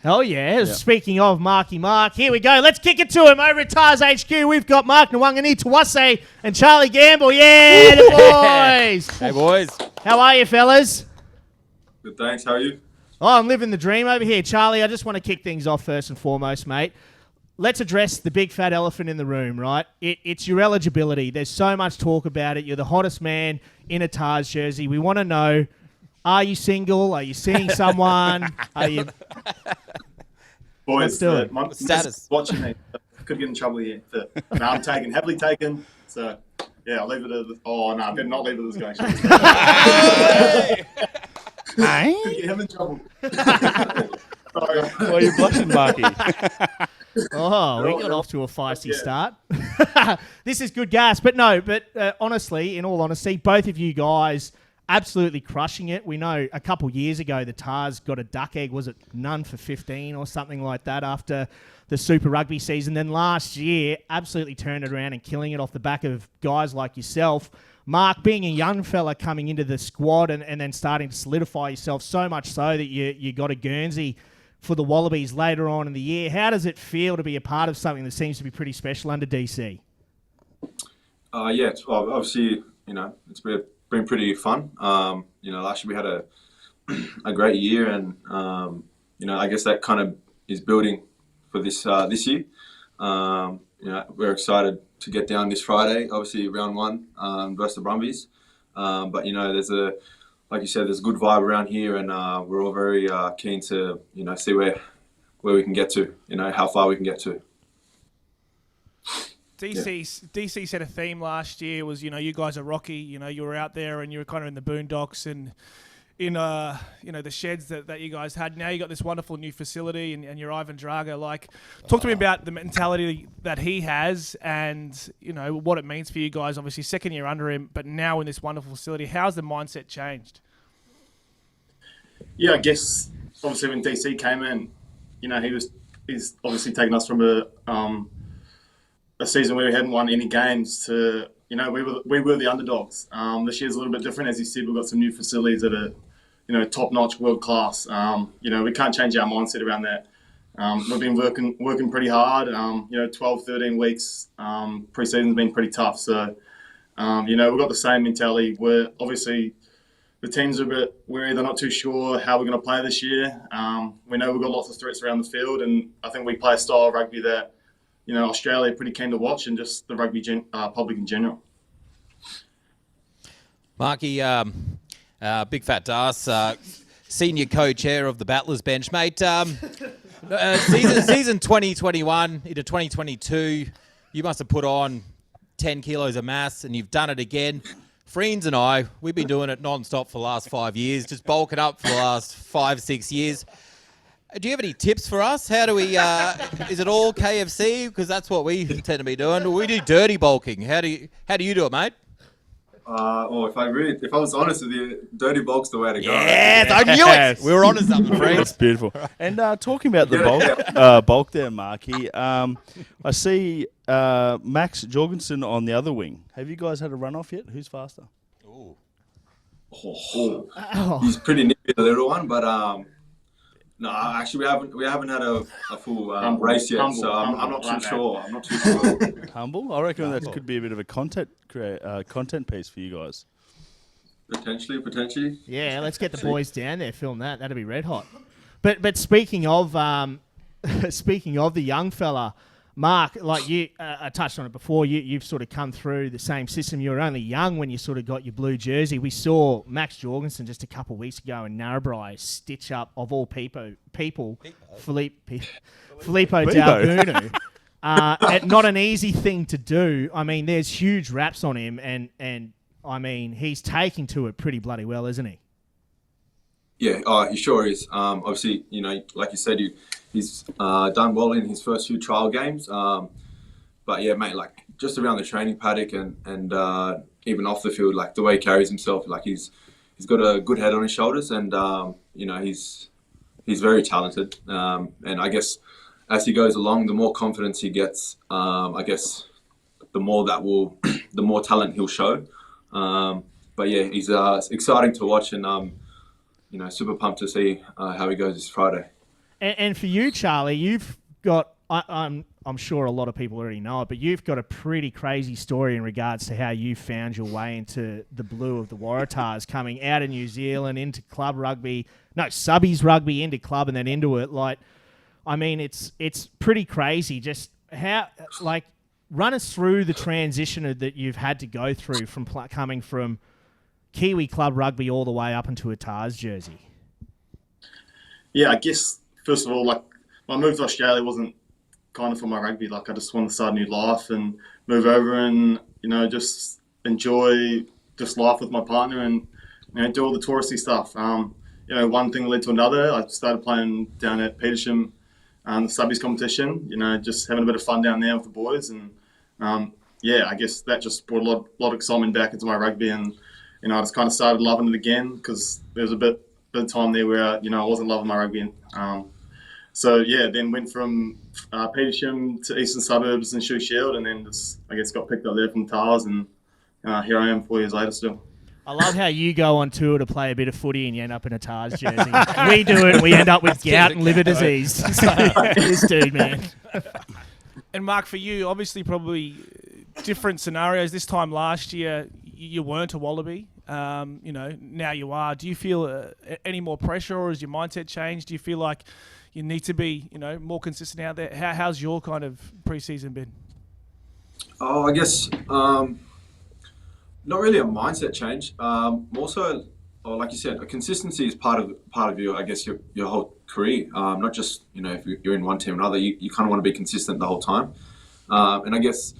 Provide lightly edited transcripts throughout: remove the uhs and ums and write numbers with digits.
Hell yeah. Speaking of Marky Mark, here we go. Let's kick it to him over at Tars HQ. We've got Mark Nawaqanitawase and Charlie Gamble. Yeah, the boys. Hey, boys. How are you, fellas? Good, thanks. How are you? Oh, I'm living the dream over here. Charlie, I just want to kick things off first and foremost, mate. Let's address the big fat elephant in the room, right? It's your eligibility. There's so much talk about it. You're the hottest man in a Tars jersey. We want to know, are you single? Are you seeing someone? Are you... Boys, my status watching me. Could get in trouble here. No, I'm taken, heavily taken. So, yeah, I'll leave it at... Oh, no, I better not leave it as going. Could get him in trouble. Sorry. Why are you blushing, Marky? Oh, we got off to a feisty start. This is good gas. But honestly, in all honesty, both of you guys absolutely crushing it. We know a couple years ago the Tars got a duck egg. Was it none for 15 or something like that after the Super Rugby season? Then last year, absolutely turned it around and killing it off the back of guys like yourself. Mark, being a young fella coming into the squad and then starting to solidify yourself so much so that you got a Guernsey for the Wallabies later on in the year. How does it feel to be a part of something that seems to be pretty special under DC? It's obviously, it's been pretty fun. Last year we had a great year, and I guess that kind of is building for this year. We're excited to get down this Friday, obviously round one versus the Brumbies. Like you said, there's a good vibe around here, and we're all very keen to, see where we can get to, how far we can get to. DC set a theme last year was, you guys are rocky, you were out there and you were kind of in the boondocks and in, the sheds that you guys had. Now you got this wonderful new facility and you're Ivan Drago. Talk to me about the mentality that he has and, what it means for you guys. Obviously, second year under him, but now in this wonderful facility. How's the mindset changed? Yeah, I guess, obviously, when DC came in, he's obviously taken us from a season where we hadn't won any games to, we were the underdogs. This year's a little bit different. As you said, we've got some new facilities that are, top-notch, world-class. We can't change our mindset around that. We've been working pretty hard. 12, 13 weeks. Pre-season's been pretty tough. So, we've got the same mentality. We're obviously, the teams are a bit wary. They're not too sure how we're going to play this year. We know we've got lots of threats around the field, and I think we play a style of rugby that, Australia are pretty keen to watch, and just the rugby public in general. Marky, Big Fat Das, senior co-chair of the Battlers bench, mate. Season 2021 into 2022, you must have put on 10 kilos of mass, and you've done it again. Friends and I, we've been doing it non-stop for the last 5 years, just bulking up for the last 5-6 years. Do you have any tips for us? How do we, is it all KFC? Because that's what we tend to be doing. We do dirty bulking. How do you do it, mate? If I was honest with you, dirty bulk's the way to go. Yes, I knew it. We were onto something, friends. That's beautiful. And talking about the bulk there, Marky, I see Max Jorgensen on the other wing. Have you guys had a run-off yet? Who's faster? He's pretty nippy, the little one, but no, actually we haven't had a full race yet, so I'm not too sure. I'm not too sure. Humble? I reckon that could be a bit of a content piece for you guys. Potentially. Yeah, let's get the boys down there, film that. That'd be red hot. But speaking of the young fella, Mark, like you, I touched on it before. You've sort of come through the same system. You were only young when you sort of got your blue jersey. We saw Max Jorgensen just a couple of weeks ago in Narrabri stitch up, of all people, Filippo Dalgunu. Not an easy thing to do. I mean, there's huge raps on him, and I mean, he's taking to it pretty bloody well, isn't he? Yeah, he sure is. Obviously, like you said, he's done well in his first few trial games. But yeah, mate, like just around the training paddock and even off the field, like the way he carries himself, like he's got a good head on his shoulders, and he's very talented. And I guess as he goes along, the more confidence he gets, I guess the more talent he'll show. But yeah, he's exciting to watch, and super pumped to see how he goes this Friday. And for you, Charlie, you've got. I'm sure a lot of people already know it, but you've got a pretty crazy story in regards to how you found your way into the blue of the Waratahs, coming out of New Zealand into club rugby, subbies rugby into club and then into it. Like, I mean, it's pretty crazy. Just how, like, run us through the transition that you've had to go through from coming from Kiwi club rugby all the way up into a Tars jersey. Yeah, I guess first of all, like, my move to Australia wasn't kind of for my rugby. Like, I just wanted to start a new life and move over and, just enjoy just life with my partner and, do all the touristy stuff. One thing led to another. I started playing down at Petersham, the subbies competition, just having a bit of fun down there with the boys. And, I guess that just brought a lot of excitement back into my rugby. And, I just kind of started loving it again because there was a bit of time there where, I wasn't loving my rugby. Then went from Petersham to Eastern Suburbs and Shoe Shield, and then just, I guess, got picked up there from Tars, and here I am 4 years later still. I love how you go on tour to play a bit of footy and you end up in a Tars jersey. We do it and we end up with gout and liver disease. So, this dude, man. And Mark, for you, obviously probably different scenarios. This time last year, you weren't a Wallaby. Now you are. Do you feel any more pressure, or has your mindset changed? Do you feel like you need to be, more consistent out there? How's your kind of pre-season been? Oh, I guess not really a mindset change. More so, like you said, a consistency is part of your, I guess, your whole career. Not just if you're in one team or another, you kind of want to be consistent the whole time. And I guess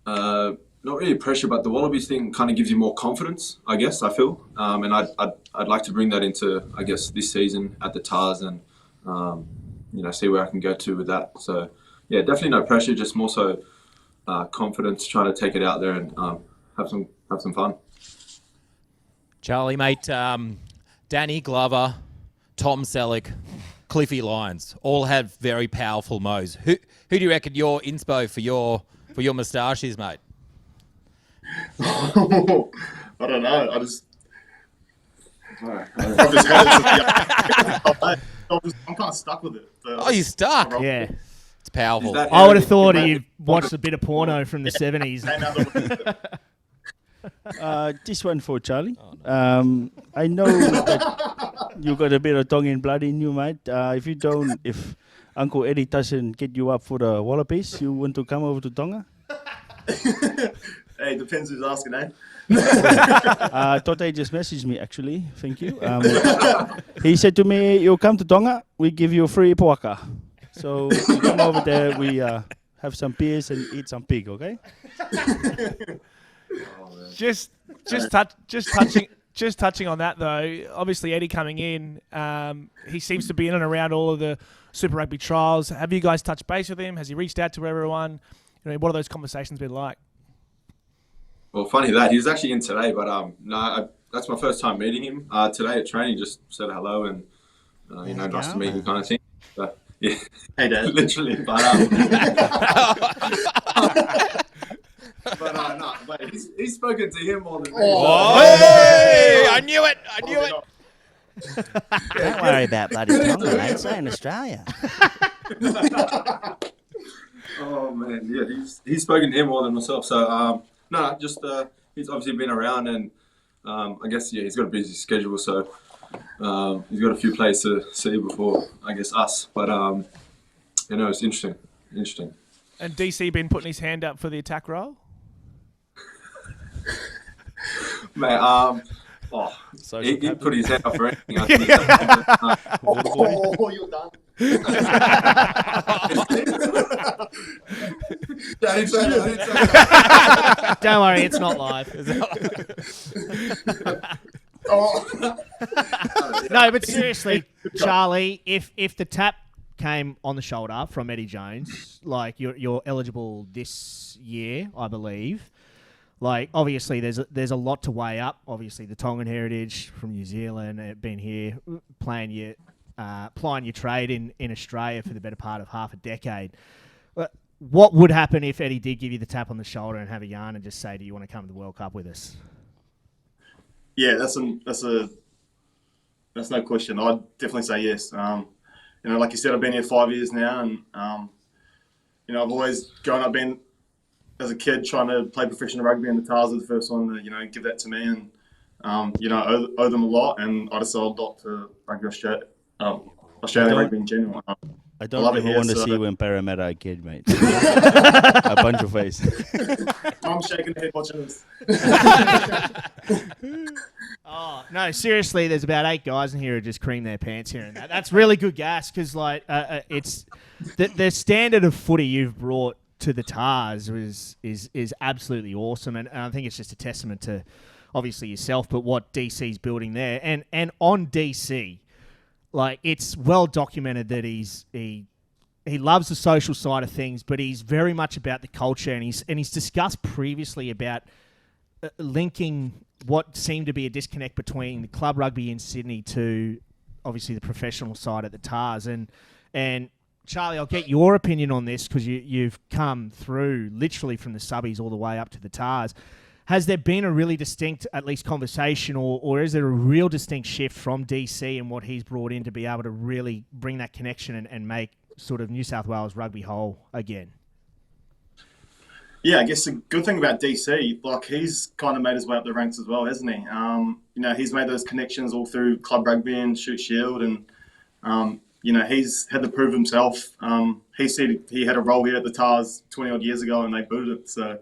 not really pressure, but the Wallabies thing kind of gives you more confidence, I guess. I feel, and I'd like to bring that into, I guess, this season at the Tars and. See where I can go to with that. So, yeah, definitely no pressure, just more so confidence, trying to take it out there and have some fun. Charlie, mate, Danny Glover, Tom Selleck, Cliffy Lyons, all have very powerful mows. Who do you reckon your inspo for your moustache is, mate? I don't know. I've just had it. I'm kind of stuck with it. Oh, you're stuck? Yeah. It's powerful. I would have thought you watched a bit of porno from the 70s. This one for Charlie. I know that you got a bit of Tongan blood in you, mate. If Uncle Eddie doesn't get you up for the Wallabies, you want to come over to Tonga? Hey, depends who's asking, eh? Tote just messaged me, actually. Thank you. He said to me, "You come to Tonga, we give you a free poaka." So we come over there, we have some beers and eat some pig, okay? Just touching on that though. Obviously, Eddie coming in, he seems to be in and around all of the Super Rugby trials. Have you guys touched base with him? Has he reached out to everyone? What have those conversations been like? Well, funny that he was actually in today, but that's my first time meeting him today at training. Just said hello and nice to meet you, kind of thing. So, yeah, Hey, Dad. literally. But he's spoken to him more than me. Hey, I knew it. Don't worry about bloody Tonga, mate. So in Australia. Oh man, yeah, he's spoken to him more than myself. So he's obviously been around, and I guess he's got a busy schedule, so he's got a few plays to see before I guess us. But it's interesting. And DC been putting his hand up for the attack role? Mate, he put his hand up for anything. I think. You're done. Don't worry, it's not live. No, but seriously, Charlie, if the tap came on the shoulder from Eddie Jones, like you're eligible this year, I believe. Like, obviously, there's a lot to weigh up. Obviously, the Tongan heritage from New Zealand, being here, plying your trade in Australia for the better part of half a decade. What would happen if Eddie did give you the tap on the shoulder and have a yarn and just say, "Do you want to come to the World Cup with us?" Yeah, that's no question. I'd definitely say yes. you know, like you said, I've been here 5 years now, and you know, I've always been as a kid trying to play professional rugby, and the Tars are the first one to, you know, give that to me, and you know, owe them a lot, and I decided a lot to Rugby Australia rugby in general. I don't ever want to see you in Parramatta again, mate. A bunch of face. I'm shaking the head watching this. Oh, no, seriously, there's about 8 guys in here who just cream their pants here and that. That's really good gas because, like, it's the standard of footy you've brought to the Tars is absolutely awesome, and I think it's just a testament to obviously yourself, but what DC's building there, and on DC, like, it's well documented that he loves the social side of things, but he's very much about the culture, and he's discussed previously about linking what seemed to be a disconnect between the club rugby in Sydney to obviously the professional side at the Tars, and Charlie, I'll get your opinion on this because you've come through literally from the subbies all the way up to the Tars. Has there been a really distinct, at least conversation, or is there a real distinct shift from DC and what he's brought in to be able to really bring that connection and make sort of New South Wales rugby whole again? Yeah, I guess the good thing about DC, like, he's kind of made his way up the ranks as well, hasn't he? You know, he's made those connections all through club rugby and Shoot Shield, and you know, he's had to prove himself. He said he had a role here at the Tars 20 odd years ago, and they booted it. So,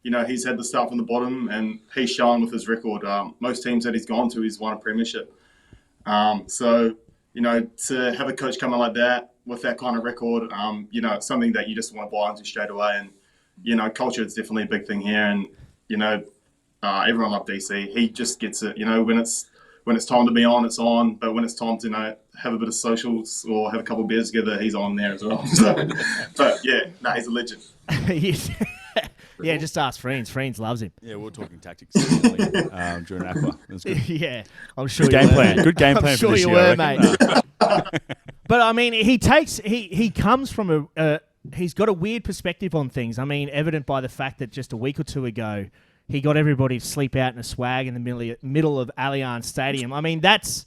you know, he's had to start from the bottom, and he's shown with his record. Most teams that he's gone to, he's won a premiership. So, you know, to have a coach come in like that with that kind of record, you know, it's something that you just want to buy into straight away. And, you know, culture is definitely a big thing here. And, you know, everyone loves DC. He just gets it. You know, when it's time to be on, it's on. But when it's time to, you know, have a bit of socials or have a couple of beers together, he's on there as well. So, but yeah, he's a legend. Yeah, just ask Friends. Friends loves him. Yeah, we were talking tactics during Aqua. That's good. Yeah, I'm sure Good game plan. Good game plan I'm for sure this you year, were, mate. But I mean, he comes from he's got a weird perspective on things. I mean, evident by the fact that just a week or two ago, he got everybody to sleep out in a swag in the middle of Allianz Stadium. I mean, that's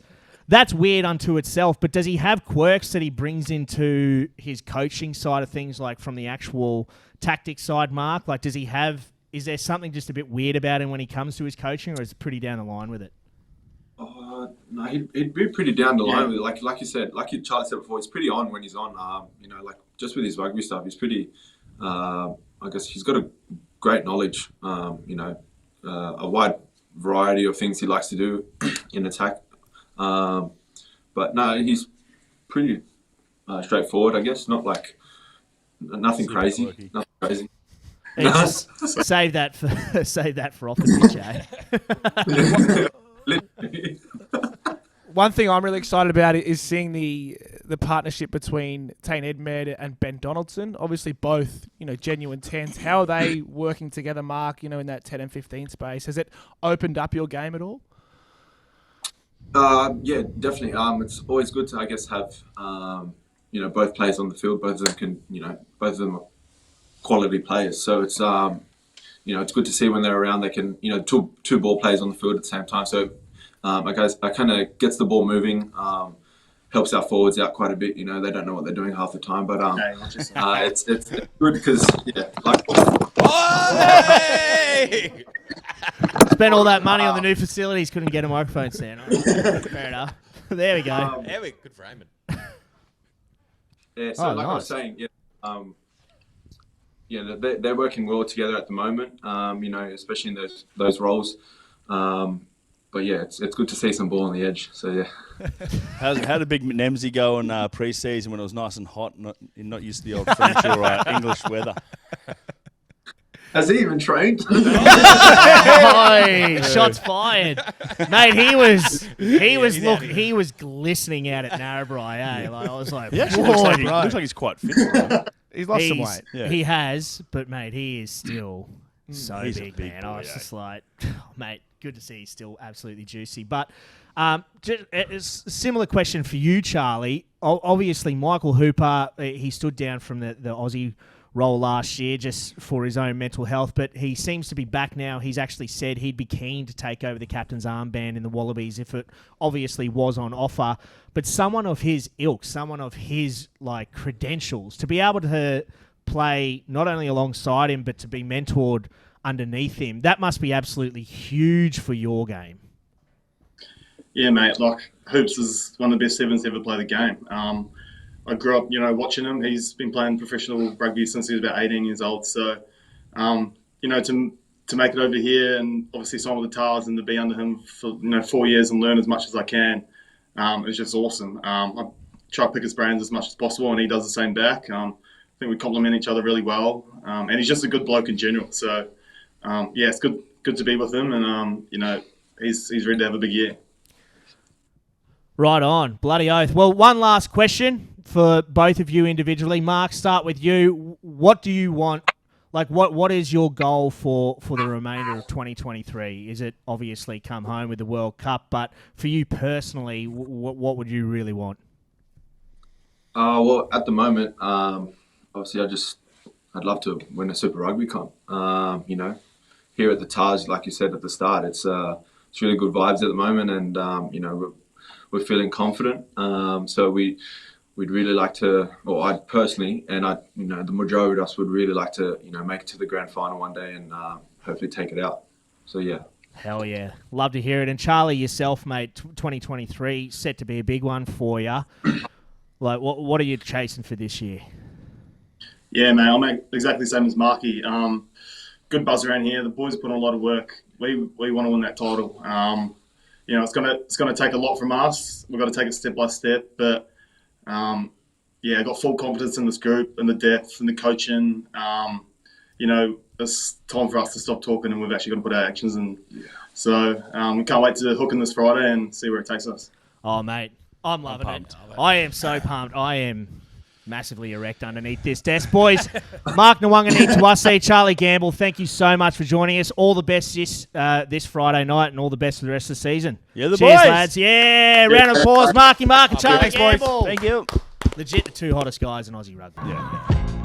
weird unto itself. But does he have quirks that he brings into his coaching side of things, like from the actual tactics side, Mark? Like, is there something just a bit weird about him when he comes to his coaching, or is it pretty down the line with it? No, he'd be pretty down the line with it. Like you said, like Charlie said before, he's pretty on when he's on. You know, like just with his rugby stuff, he's pretty. I guess he's got a great knowledge. You know, a wide variety of things he likes to do in attack. But no, he's pretty straightforward. I guess not like nothing crazy. Quirky. Nothing crazy. And just save that for off the pitch, One thing I'm really excited about is seeing the partnership between Tane Edmed and Ben Donaldson. Obviously, both, you know, genuine 10s. How are they working together, Mark? You know, in that 10 and 15 space, has it opened up your game at all? Yeah, definitely. It's always good to, I guess, have you know, both players on the field. Both of them can, you know, both of them are quality players. So it's you know, it's good to see when they're around. They can, you know, two ball players on the field at the same time. So I kind of gets the ball moving. Helps our forwards out quite a bit. You know, they don't know what they're doing half the time, but it's good because like. Hey! Spent all that money on the new facilities, couldn't get a microphone stand. Fair enough. There we go. Yeah, we good framing. Yeah, so like I was saying, they're working well together at the moment. You know, especially in those roles. But yeah, it's good to see some ball on the edge. So yeah. How did Big Nemsy go in pre-season when it was nice and hot, not used to the old French or English weather? Has he even trained? Shots fired, mate. He was glistening out at Narrabri. Like, I was like, He actually looks like he's quite fit. Right? He's lost some weight. Yeah. He has, but mate, he is still so He's a big, big man. boy, I was eh? just like, mate, good to see he's still absolutely juicy. But it's a similar question for you, Charlie. Obviously, Michael Hooper, he stood down from the Aussie role last year just for his own mental health, but he seems to be back now. He's actually said he'd be keen to take over the captain's armband in the Wallabies if it obviously was on offer. But someone of his ilk, someone of his credentials, to be able to play not only alongside him but to be mentored underneath him, that must be absolutely huge for your game. Yeah, mate. Hoops is one of the best sevens to ever play the game. I grew up, watching him. He's been playing professional rugby since he was about 18 years old. So, to make it over here and obviously sign with the Tars and to be under him for 4 years and learn as much as I can, is just awesome. I try to pick his brains as much as possible, and he does the same back. I think we complement each other really well, and he's just a good bloke in general. So, it's good to be with him, and he's ready to have a big year. Right on, bloody oath. Well, one last question for both of you individually. Mark, start with you. What do you want? What is your goal for the remainder of 2023? Is it obviously come home with the World Cup? But for you personally, what would you really want? Well, at the moment, obviously, I'd love to win a Super Rugby comp. Here at the Taj, like you said at the start, it's really good vibes at the moment, and we're feeling confident. So we'd really like to, or I personally, and the majority of us would really like to, make it to the grand final one day and hopefully take it out. So yeah. Hell yeah. Love to hear it. And Charlie, yourself, mate, 2023 set to be a big one for you. What are you chasing for this year? Yeah, mate, I'll make exactly the same as Marky. Good buzz around here. The boys put in a lot of work. We want to win that title. It's gonna take a lot from us. We've got to take it step by step, but I've got full confidence in this group and the depth and the coaching. It's time for us to stop talking and we've actually got to put our actions in. Yeah. So we can't wait to hook in this Friday and see where it takes us. Oh, mate, I'm loving it. I am so pumped. I am massively erect underneath this desk. Boys, Mark Nawaqanitawase, Charlie Gamble, thank you so much for joining us. All the best this Friday night and all the best for the rest of the season. Yeah, the Cheers, boys. lads. Yeah, round of applause. Mark and Charlie Thanks, boys. Gamble. Thank you. Legit the two hottest guys in Aussie rugby. Yeah.